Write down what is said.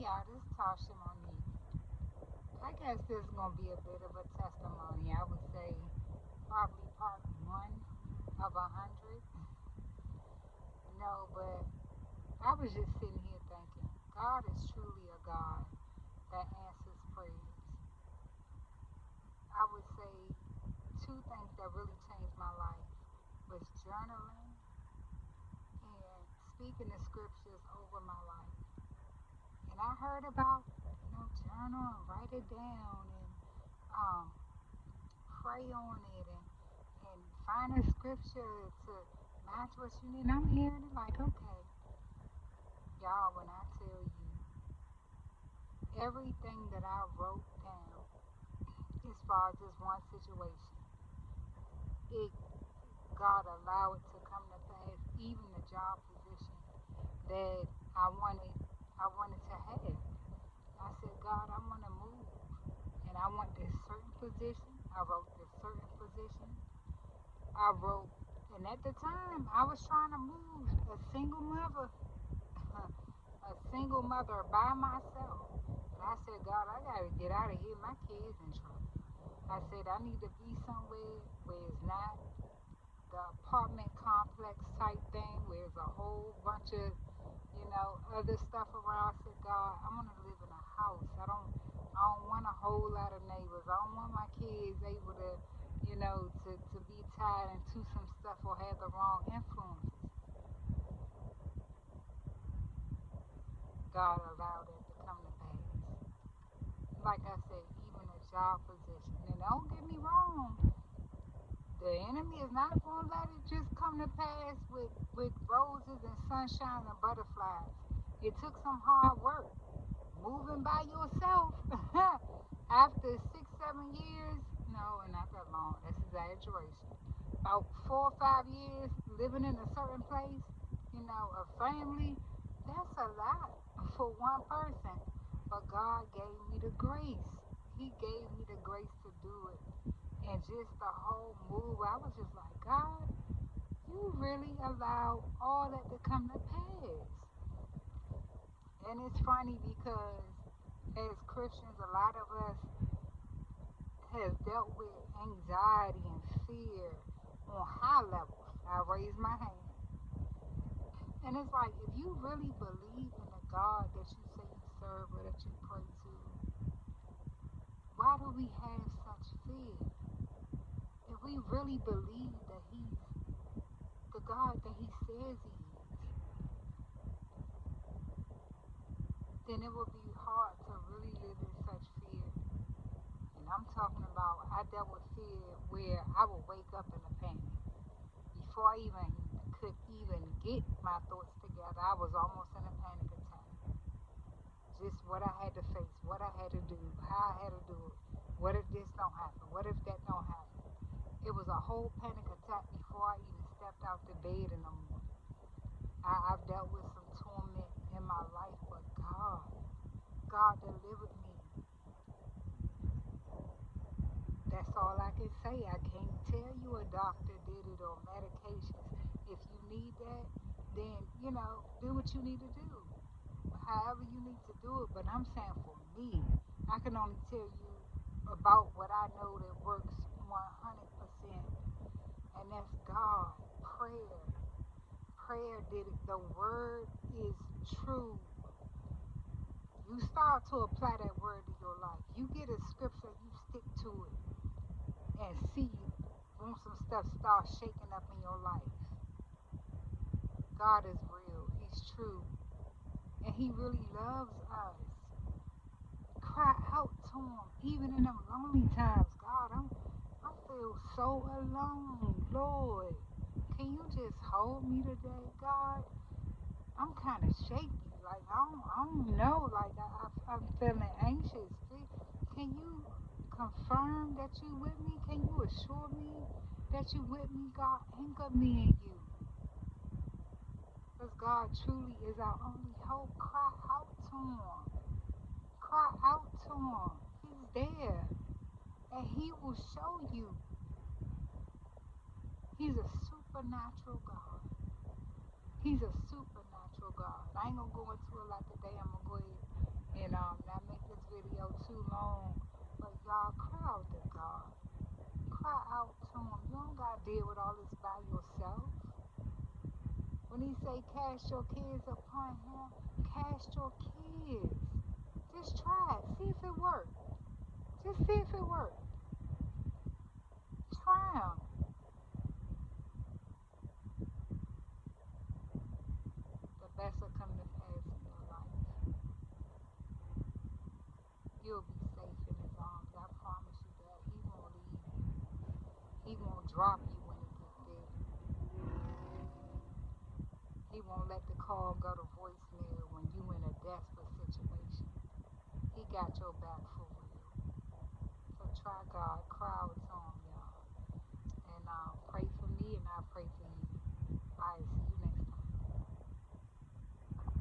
y'all, this is Tasha Monique. I guess this is going to be a bit of a testimony. I would say probably part one of 100. No, but I was just sitting here thinking, God is truly a God that answers prayers. I would say two things that really changed my life was journaling and speaking the scriptures over my life. And I heard about, journal and write it down and um, pray on it and find a scripture to match what you need. And I'm hearing it like, okay, y'all, when I tell you everything that I wrote down as far as this one situation, it God allowed it to come to pass, even the job position that I wanted to have. I said, God, I want to move and I want this certain position. I wrote this certain position. I wrote, and at the time, I was trying to move a single mother, a single mother by myself. And I said, God, I got to get out of here. My kids in trouble. I said, I need to be somewhere where it's not the apartment complex type thing, where there's a whole bunch of, other stuff around. I said, God, I want to live in a house. I don't want a whole lot of neighbors. I don't want my kids able to, to be tied into some stuff or have the wrong influences. God allowed it to come to pass. Like I said, even a job position. And don't get me wrong, the enemy is not going to let it just come to pass with roses and sunshine and butterflies. It took some hard work. Moving by yourself after 6, 7 years, no, not that long, that's exaggeration. About 4 or 5 years living in a certain place, a family, that's a lot for one person. But God gave me the grace. He gave me the grace to do it. And just the whole move, I was just like, God, you really allowed all that to come to pass. And it's funny because as Christians, a lot of us has dealt with anxiety and fear on high levels. I raise my hand. And it's like, if you really believe in the God that you say you serve or that you pray to, why do we have such fear? If we really believe that He's the God that He says He is, then it would be hard to really live in such fear. And I'm talking about, I dealt with fear where I would wake up in a panic. Before I even could even get my thoughts together, I was almost in a panic attack. Just what I had to face, what I had to do, how I had to do it. What if this don't happen? What if that don't happen? It was a whole panic attack before I even stepped out the bed in the morning. I've dealt with some torment in my life, but God delivered me. That's all I can say. I can't tell you a doctor did it or medications. If you need that, then, do what you need to do. However you need to do it. But I'm saying for me, I can only tell you about what I know that works 100%. And that's God. Prayer. Prayer did it. The word is true. You start to apply that word to your life. You get a scripture, you stick to it and see when some stuff starts shaking up in your life. God is real. He's true. And He really loves us. Cry out to Him, even in them lonely times. God, I feel so alone. Lord, can you just hold me today, God? I'm kind of shaky. Like, I don't know. Like, I'm feeling anxious. Can you confirm that you with me? Can you assure me that you with me? God, anchor me in you. Because God truly is our only hope. Cry out to Him. Cry out to Him. He's there. And He will show you. He's a supernatural God. He's a supernatural God. I ain't going to go into a lot today. I'm going to go ahead deal with all this by yourself. When he say cast your kids upon him, cast your kids. Just try it. See if it works. Just see if it works. Try them. The best will come to pass in your life. You'll be safe in his arms. I promise you that. He won't leave you. He won't drop you when he gets there. He won't let the call go to voicemail when you in a desperate situation. He got your back for real. So try God. Cry out to him, y'all. And pray for me and I pray for you. I